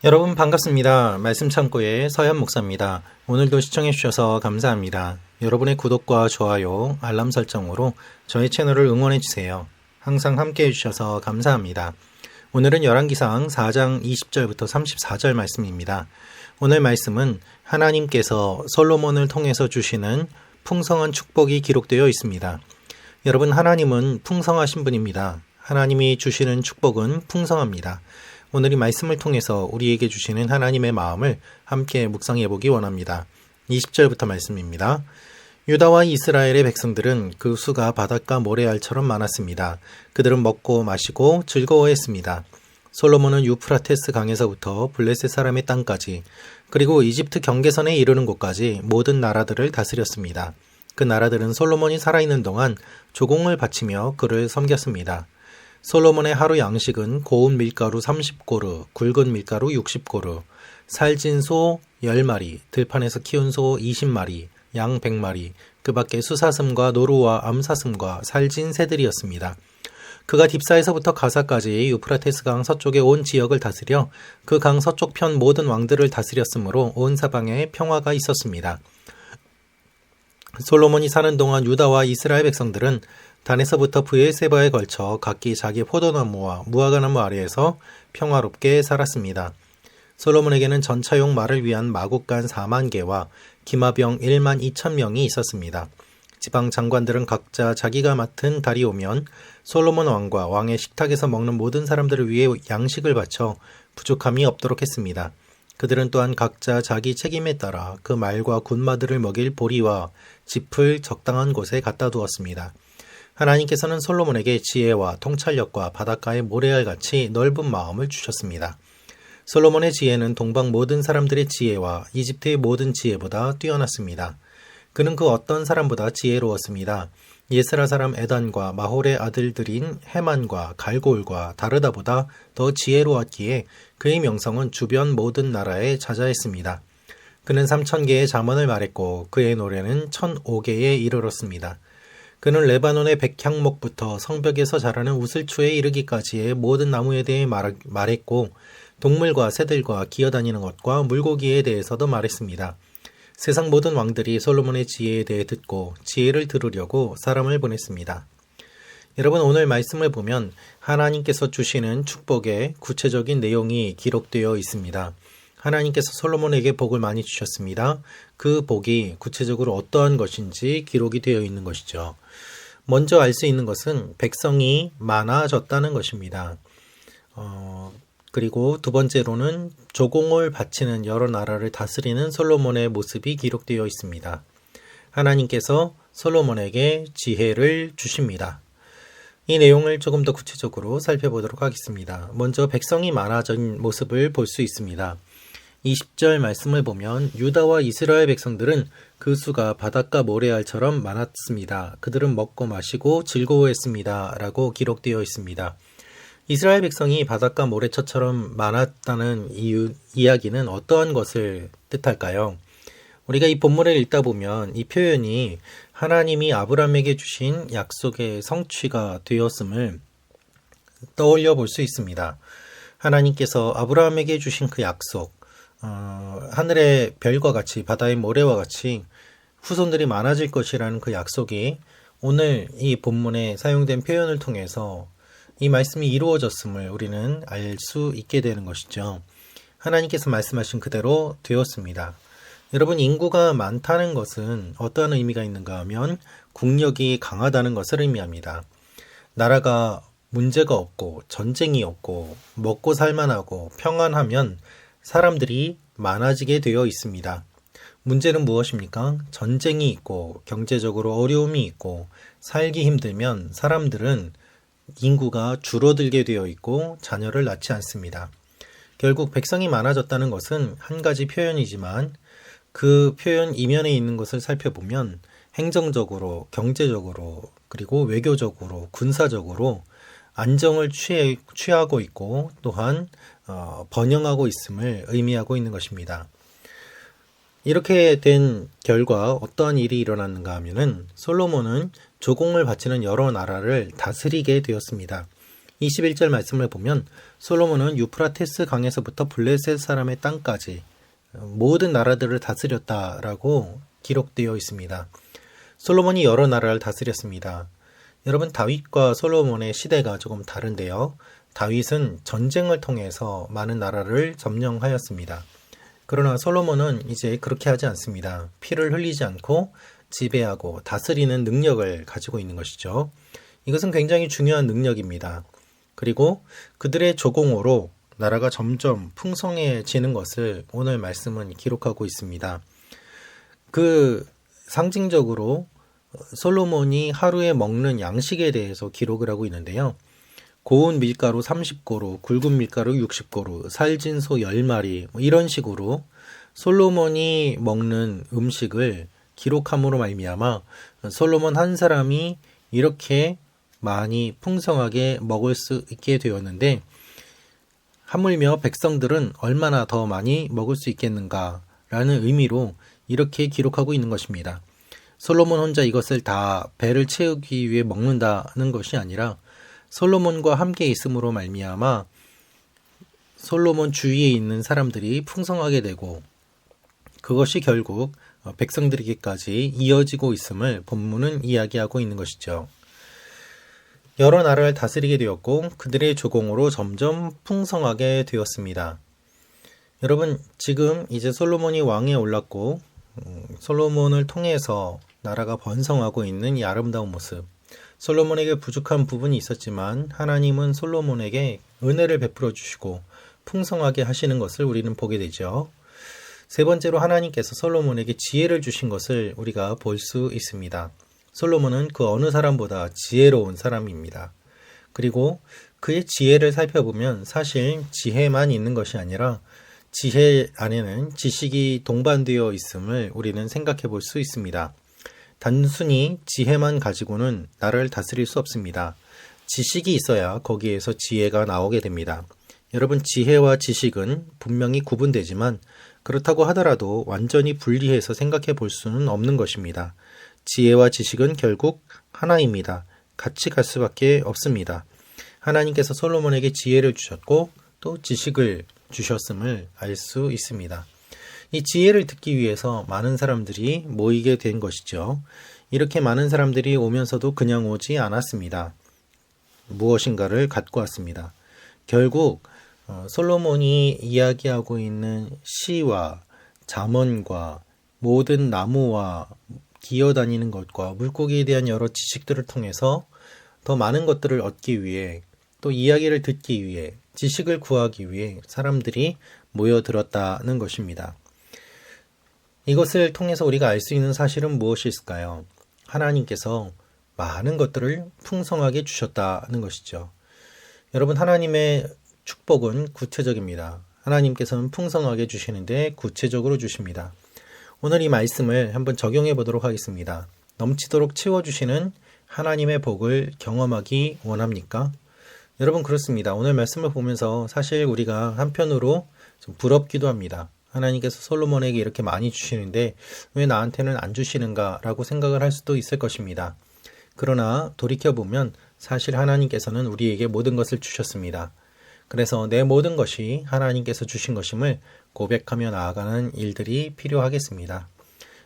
여러분 반갑습니다. 말씀 창고의 서현 목사입니다. 오늘도 시청해 주셔서 감사합니다. 여러분의 구독과 좋아요, 알람 설정으로 저희 채널을 응원해 주세요. 항상 함께 해주셔서 감사합니다. 오늘은 열왕기상 4장 20절부터 34절 말씀입니다. 오늘 말씀은 하나님께서 솔로몬을 통해서 주시는 풍성한 축복이 기록되어 있습니다. 여러분, 하나님은 풍성하신 분입니다. 하나님이 주시는 축복은 풍성합니다. 오늘 이 말씀을 통해서 우리에게 주시는 하나님의 마음을 함께 묵상해 보기 원합니다. 20절부터 말씀입니다. 유다와 이스라엘의 백성들은 그 수가 바닷가 모래알처럼 많았습니다. 그들은 먹고 마시고 즐거워했습니다. 솔로몬은 유프라테스 강에서부터 블레셋 사람의 땅까지, 그리고 이집트 경계선에 이르는 곳까지 모든 나라들을 다스렸습니다. 그 나라들은 솔로몬이 살아있는 동안 조공을 바치며 그를 섬겼습니다. 솔로몬의 하루 양식은 고운 밀가루 30고루, 굵은 밀가루 60고루, 살진 소 10마리, 들판에서 키운 소 20마리, 양 100마리, 그 밖에 수사슴과 노루와 암사슴과 살진 새들이었습니다. 그가 딥사에서부터 가사까지 유프라테스 강 서쪽의 온 지역을 다스려 그 강 서쪽편 모든 왕들을 다스렸으므로 온 사방에 평화가 있었습니다. 솔로몬이 사는 동안 유다와 이스라엘 백성들은 단에서부터 브에세바에 걸쳐 각기 자기 포도나무와 무화과나무 아래에서 평화롭게 살았습니다. 솔로몬에게는 전차용 말을 위한 마국간 4만 개와 기마병 1만 2천 명이 있었습니다. 지방 장관들은 각자 자기가 맡은 달이 오면 솔로몬 왕과 왕의 식탁에서 먹는 모든 사람들을 위해 양식을 바쳐 부족함이 없도록 했습니다. 그들은 또한 각자 자기 책임에 따라 그 말과 군마들을 먹일 보리와 짚을 적당한 곳에 갖다 두었습니다. 하나님께서는 솔로몬에게 지혜와 통찰력과 바닷가의 모래알같이 넓은 마음을 주셨습니다. 솔로몬의 지혜는 동방 모든 사람들의 지혜와 이집트의 모든 지혜보다 뛰어났습니다. 그는 그 어떤 사람보다 지혜로웠습니다. 예스라 사람 에단과 마홀의 아들들인 헤만과 갈골과 다르다보다 더 지혜로웠기에 그의 명성은 주변 모든 나라에 자자했습니다. 그는 3,000개의 잠언을 말했고 그의 노래는 1,005개에 이르렀습니다. 그는 레바논의 백향목부터 성벽에서 자라는 우슬초에 이르기까지의 모든 나무에 대해 말했고 동물과 새들과 기어다니는 것과 물고기에 대해서도 말했습니다. 세상 모든 왕들이 솔로몬의 지혜에 대해 듣고 지혜를 들으려고 사람을 보냈습니다. 여러분, 오늘 말씀을 보면 하나님께서 주시는 축복의 구체적인 내용이 기록되어 있습니다. 하나님께서 솔로몬에게 복을 많이 주셨습니다. 그 복이 구체적으로 어떠한 것인지 기록이 되어 있는 것이죠. 먼저 알 수 있는 것은 백성이 많아졌다는 것입니다. 그리고 두 번째로는 조공을 바치는 여러 나라를 다스리는 솔로몬의 모습이 기록되어 있습니다. 하나님께서 솔로몬에게 지혜를 주십니다. 이 내용을 조금 더 구체적으로 살펴보도록 하겠습니다. 먼저 백성이 많아진 모습을 볼 수 있습니다. 20절 말씀을 보면 유다와 이스라엘 백성들은 그 수가 바닷가 모래알처럼 많았습니다. 그들은 먹고 마시고 즐거워했습니다. 라고 기록되어 있습니다. 이스라엘 백성이 바닷가 모래처럼 많았다는 이야기는 어떠한 것을 뜻할까요? 우리가 이 본문을 읽다 보면 이 표현이 하나님이 아브라함에게 주신 약속의 성취가 되었음을 떠올려 볼 수 있습니다. 하나님께서 아브라함에게 주신 그 약속, 하늘의 별과 같이 바다의 모래와 같이 후손들이 많아질 것이라는 그 약속이 오늘 이 본문에 사용된 표현을 통해서 이 말씀이 이루어졌음을 우리는 알 수 있게 되는 것이죠. 하나님께서 말씀하신 그대로 되었습니다. 여러분, 인구가 많다는 것은 어떠한 의미가 있는가 하면 국력이 강하다는 것을 의미합니다. 나라가 문제가 없고 전쟁이 없고 먹고 살만하고 평안하면 사람들이 많아지게 되어 있습니다. 문제는 무엇입니까? 전쟁이 있고 경제적으로 어려움이 있고 살기 힘들면 사람들은 인구가 줄어들게 되어 있고 자녀를 낳지 않습니다. 결국 백성이 많아졌다는 것은 한 가지 표현이지만 그 표현 이면에 있는 것을 살펴보면 행정적으로, 경제적으로, 그리고 외교적으로, 군사적으로 안정을 취하고 있고 또한 번영하고 있음을 의미하고 있는 것입니다. 이렇게 된 결과 어떠한 일이 일어났는가 하면은 솔로몬은 조공을 바치는 여러 나라를 다스리게 되었습니다. 21절 말씀을 보면 솔로몬은 유프라테스 강에서부터 블레셋 사람의 땅까지 모든 나라들을 다스렸다라고 기록되어 있습니다. 솔로몬이 여러 나라를 다스렸습니다. 여러분, 다윗과 솔로몬의 시대가 조금 다른데요. 다윗은 전쟁을 통해서 많은 나라를 점령하였습니다. 그러나 솔로몬은 이제 그렇게 하지 않습니다. 피를 흘리지 않고 지배하고 다스리는 능력을 가지고 있는 것이죠. 이것은 굉장히 중요한 능력입니다. 그리고 그들의 조공으로 나라가 점점 풍성해지는 것을 오늘 말씀은 기록하고 있습니다. 그 상징적으로 솔로몬이 하루에 먹는 양식에 대해서 기록을 하고 있는데요. 고운 밀가루 30고루, 굵은 밀가루 60고루, 살진 소 10마리 이런 식으로 솔로몬이 먹는 음식을 기록함으로 말미암아 솔로몬 한 사람이 이렇게 많이 풍성하게 먹을 수 있게 되었는데 하물며 백성들은 얼마나 더 많이 먹을 수 있겠는가라는 의미로 이렇게 기록하고 있는 것입니다. 솔로몬 혼자 이것을 다 배를 채우기 위해 먹는다는 것이 아니라 솔로몬과 함께 있음으로 말미암아 솔로몬 주위에 있는 사람들이 풍성하게 되고 그것이 결국 백성들에게까지 이어지고 있음을 본문은 이야기하고 있는 것이죠. 여러 나라를 다스리게 되었고 그들의 조공으로 점점 풍성하게 되었습니다. 여러분, 지금 이제 솔로몬이 왕위에 올랐고 솔로몬을 통해서 나라가 번성하고 있는 이 아름다운 모습, 솔로몬에게 부족한 부분이 있었지만 하나님은 솔로몬에게 은혜를 베풀어 주시고 풍성하게 하시는 것을 우리는 보게 되죠. 세 번째로 하나님께서 솔로몬에게 지혜를 주신 것을 우리가 볼 수 있습니다. 솔로몬은 그 어느 사람보다 지혜로운 사람입니다. 그리고 그의 지혜를 살펴보면 사실 지혜만 있는 것이 아니라 지혜 안에는 지식이 동반되어 있음을 우리는 생각해 볼 수 있습니다. 단순히 지혜만 가지고는 나라를 다스릴 수 없습니다. 지식이 있어야 거기에서 지혜가 나오게 됩니다. 여러분, 지혜와 지식은 분명히 구분되지만 그렇다고 하더라도 완전히 분리해서 생각해 볼 수는 없는 것입니다. 지혜와 지식은 결국 하나입니다. 같이 갈 수밖에 없습니다. 하나님께서 솔로몬에게 지혜를 주셨고 또 지식을 주셨음을 알 수 있습니다. 이 지혜를 듣기 위해서 많은 사람들이 모이게 된 것이죠. 이렇게 많은 사람들이 오면서도 그냥 오지 않았습니다. 무엇인가를 갖고 왔습니다. 결국 솔로몬이 이야기하고 있는 시와 잠언과 모든 나무와 기어다니는 것과 물고기에 대한 여러 지식들을 통해서 더 많은 것들을 얻기 위해 또 이야기를 듣기 위해 지식을 구하기 위해 사람들이 모여들었다는 것입니다. 이것을 통해서 우리가 알 수 있는 사실은 무엇이 있을까요? 하나님께서 많은 것들을 풍성하게 주셨다는 것이죠. 여러분, 하나님의 축복은 구체적입니다. 하나님께서는 풍성하게 주시는데 구체적으로 주십니다. 오늘 이 말씀을 한번 적용해 보도록 하겠습니다. 넘치도록 채워주시는 하나님의 복을 경험하기 원합니까? 여러분, 그렇습니다. 오늘 말씀을 보면서 사실 우리가 한편으로 좀 부럽기도 합니다. 하나님께서 솔로몬에게 이렇게 많이 주시는데 왜 나한테는 안 주시는가 라고 생각을 할 수도 있을 것입니다. 그러나 돌이켜보면 사실 하나님께서는 우리에게 모든 것을 주셨습니다. 그래서 내 모든 것이 하나님께서 주신 것임을 고백하며 나아가는 일들이 필요하겠습니다.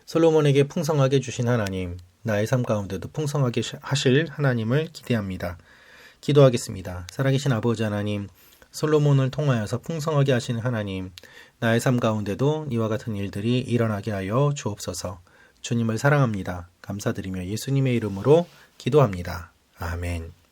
솔로몬에게 풍성하게 주신 하나님, 나의 삶 가운데도 풍성하게 하실 하나님을 기대합니다. 기도하겠습니다. 살아계신 아버지 하나님, 솔로몬을 통하여서 풍성하게 하시는 하나님, 나의 삶 가운데도 이와 같은 일들이 일어나게 하여 주옵소서. 주님을 사랑합니다. 감사드리며 예수님의 이름으로 기도합니다. 아멘.